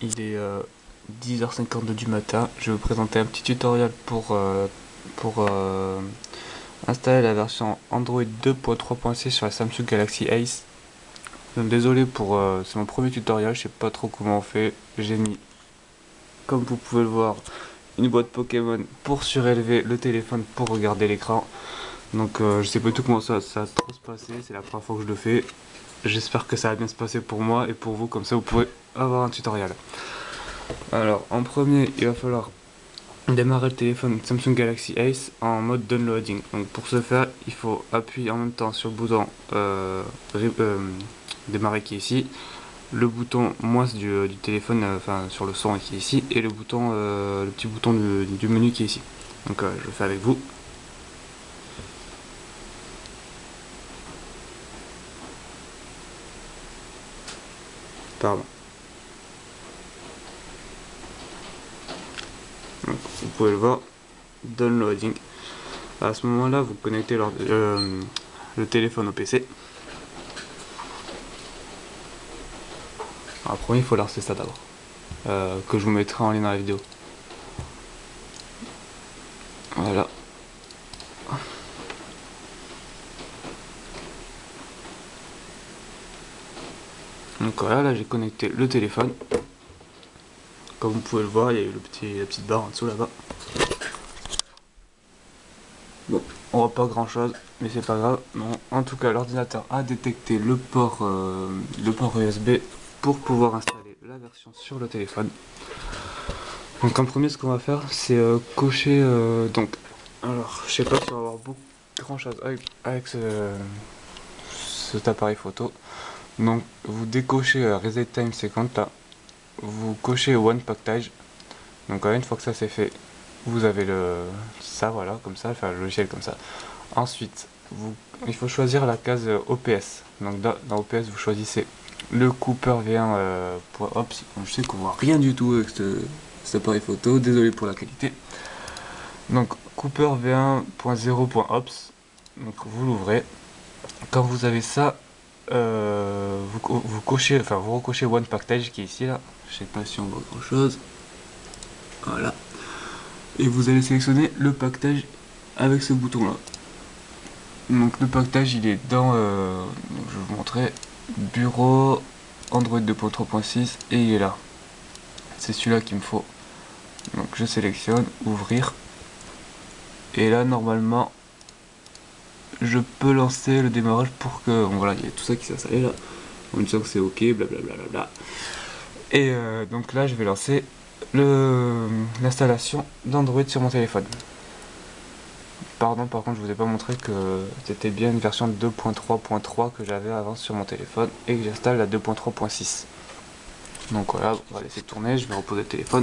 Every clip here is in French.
il est 10h52 du matin. Je vais vous présenter un petit tutoriel pour installer la version Android 2.3.6 sur la Samsung Galaxy Ace. Donc, désolé pour... c'est mon premier tutoriel, je sais pas trop comment on fait. J'ai mis, comme vous pouvez le voir, une boîte Pokémon pour surélever le téléphone pour regarder l'écran. Donc je sais pas du tout comment ça va trop se passer, c'est la première fois que je le fais. J'espère que ça va bien se passer pour moi et pour vous, comme ça vous pourrez avoir un tutoriel. Alors en premier, il va falloir démarrer le téléphone Samsung Galaxy Ace en mode downloading. Donc pour ce faire, il faut appuyer en même temps sur le bouton démarrer qui est ici, le bouton moins du téléphone, enfin sur le son qui est ici, et le bouton, le petit bouton du menu qui est ici. Donc je le fais avec vous. Pardon. Donc, vous pouvez le voir, downloading. À ce moment-là, vous connectez le téléphone au PC. Alors, premier, il faut lancer ça d'abord, que je vous mettrai en lien dans la vidéo. Voilà. Donc voilà, là j'ai connecté le téléphone. Comme vous pouvez le voir, il y a eu la petite barre en dessous là-bas. Bon, on voit pas grand chose, mais c'est pas grave. Bon, en tout cas, l'ordinateur a détecté le port USB pour pouvoir installer la version sur le téléphone. Donc en premier, ce qu'on va faire, c'est cocher. Alors, je sais pas si on va avoir grand chose avec cet appareil photo. Donc, vous décochez Reset Time Second là. Vous cochez One Package. Donc, une fois que ça c'est fait, vous avez ça, voilà, comme ça, enfin le logiciel comme ça. Ensuite, il faut choisir la case OPS. Donc, dans OPS, vous choisissez le Cooper V1. Je sais qu'on voit rien du tout avec cet appareil photo. Désolé pour la qualité. Donc Cooper V1.0.ops, donc vous l'ouvrez. Quand vous avez ça, vous cochez, enfin vous recochez One Package qui est ici là. Je sais pas si on voit grand chose. Voilà. Et vous allez sélectionner le package avec ce bouton là. Donc le package il est dans, je vais vous montrer, Bureau Android 2.3.6 et il est là. C'est celui-là qu'il me faut. Donc je sélectionne, ouvrir. Et là normalement je peux lancer le démarrage pour que. Bon voilà, il y a tout ça qui s'est installé là. En me disant que c'est ok, blablabla. Et donc là, je vais lancer l'installation d'Android sur mon téléphone. Pardon, par contre, je vous ai pas montré que c'était bien une version 2.3.3 que j'avais avant sur mon téléphone et que j'installe la 2.3.6. Donc voilà, on va laisser tourner, je vais reposer le téléphone.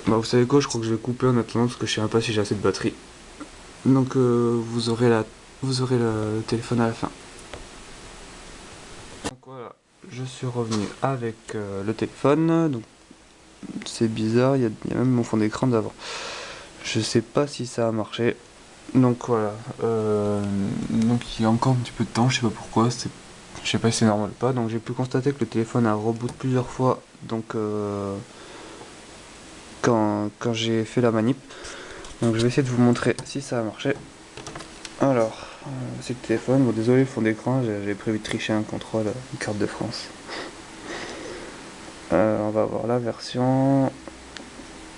Vous savez quoi, je crois que je vais couper en attendant parce que je sais même pas si j'ai assez de batterie. Donc vous aurez le téléphone à la fin. Donc voilà, je suis revenu avec le téléphone. Donc c'est bizarre, il y a même mon fond d'écran d'avant. Je sais pas si ça a marché. Donc voilà. Donc il y a encore un petit peu de temps, je sais pas pourquoi. Je sais pas si c'est normal ou pas. Donc j'ai pu constater que le téléphone a reboot plusieurs fois. Donc quand j'ai fait la manip. Donc je vais essayer de vous montrer si ça a marché. Alors, c'est le téléphone. Bon, désolé, fond d'écran, j'avais prévu de tricher un contrôle, une carte de France. On va avoir la version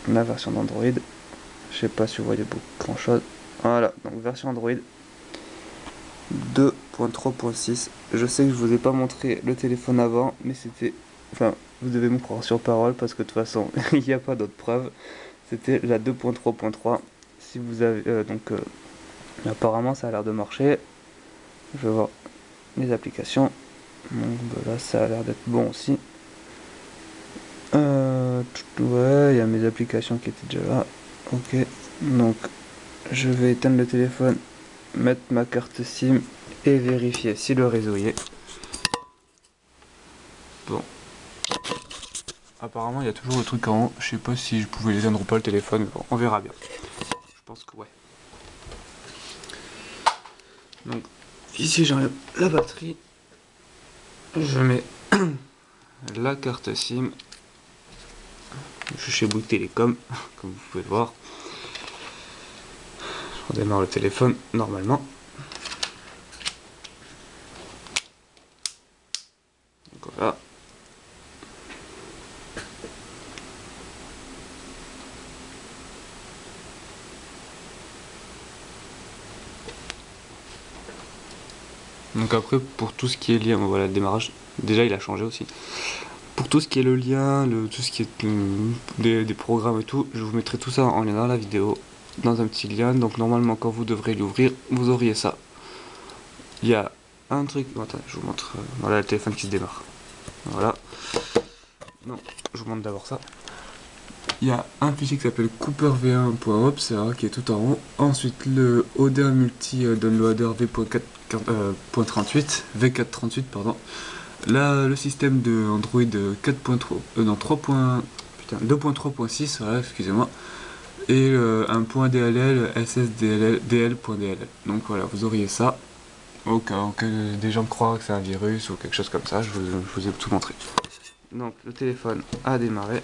d'Android. Je sais pas si vous voyez beaucoup grand chose. Voilà, donc version Android 2.3.6. Je sais que je vous ai pas montré le téléphone avant, mais c'était. Enfin, vous devez me croire sur parole parce que de toute façon, il n'y a pas d'autre preuve. C'était la 2.3.3. Si vous avez. Apparemment, ça a l'air de marcher. Je vais voir les applications. Donc là, ça a l'air d'être bon aussi. Ouais, il y a mes applications qui étaient déjà là. Ok, donc je vais éteindre le téléphone, mettre ma carte SIM et vérifier si le réseau y est. Bon. Apparemment, il y a toujours le truc en haut. Je sais pas si je pouvais l'éteindre ou pas le téléphone. Bon, on verra bien. Je pense que ouais. Donc, ici j'enlève la batterie. je mets la carte SIM. Je suis chez Bouygues Télécom, comme vous pouvez le voir. Je redémarre le téléphone normalement. Donc voilà. Donc après, pour tout ce qui est lien, voilà le démarrage, déjà il a changé aussi. Pour tout ce qui est le lien, tout ce qui est des programmes et tout, je vous mettrai tout ça en lien dans la vidéo, dans un petit lien. Donc normalement quand vous devrez l'ouvrir, vous auriez ça. Il y a un truc, attendez, je vous montre, voilà le téléphone qui se démarre. Voilà. Non, je vous montre d'abord ça. Il y a un fichier qui s'appelle cooperv1.op, c'est là qui est tout en haut. Ensuite le ODA Multi Downloader V438, pardon. Là, le système de Android 4.3, non 2.3.6, voilà, excusez-moi. Et un point DLL, SSDL.dll. Donc voilà, vous auriez ça. Au cas où des gens croient que c'est un virus ou quelque chose comme ça, je vous ai tout montré. Donc le téléphone a démarré.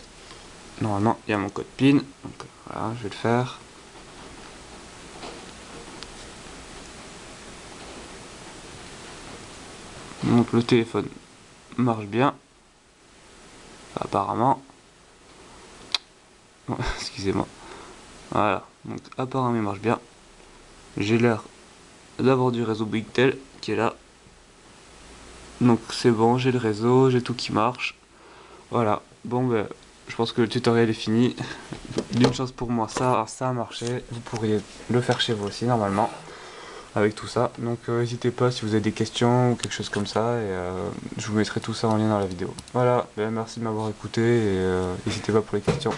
Normalement, il y a mon code PIN. Donc voilà, je vais le faire. Donc le téléphone marche bien. Apparemment. Bon, excusez-moi. Voilà, donc apparemment il marche bien. J'ai l'air d'avoir du réseau Bouygues qui est là. Donc c'est bon, j'ai le réseau, j'ai tout qui marche. Voilà, bon ben, je pense que le tutoriel est fini. D'une chance pour moi, ça a marché. Vous pourriez le faire chez vous aussi normalement, avec tout ça. Donc n'hésitez pas si vous avez des questions ou quelque chose comme ça. Et je vous mettrai tout ça en lien dans la vidéo. Voilà, ben, merci de m'avoir écouté et n'hésitez pas pour les questions.